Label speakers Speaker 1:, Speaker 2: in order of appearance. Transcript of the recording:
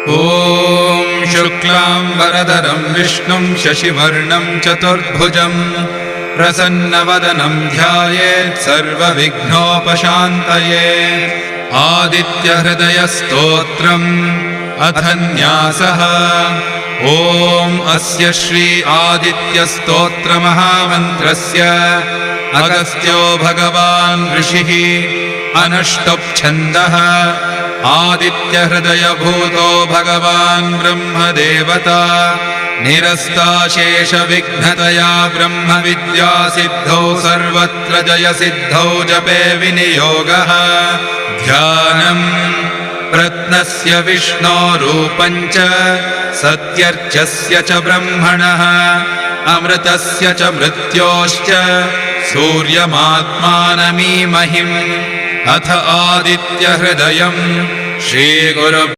Speaker 1: ॐ शुक्लाम्बरधरं विष्णुं शशिवर्णं चतुर्भुजं प्रसन्नवदनं ध्यायेत् सर्वविघ्नोपशान्तये। आदित्यहृदयस्तोत्रम् अथ न्यासः। ॐ अस्य श्री आदित्यस्तोत्रमहामन्त्रस्य अगस्त्यो भगवान् ऋषिः अनुष्टुप्-छन्दः। आदित्यहृदयभूतो भगवान् ब्रह्मदेवता निरस्ताशेषविघ्नतया ब्रह्मविद्यासिद्धौ सर्वत्र जयसिद्धौ जपे विनियोगः। ध्यानम् प्रत्नस्य विष्णोरूपं च सत्यर्चस्य च ब्रह्मणः अमृतस्य च मृत्योश्च सूर्यमात्मानमीमहिम्। अथ आदित्यहृदयम्। श्रीगुरुभ्यो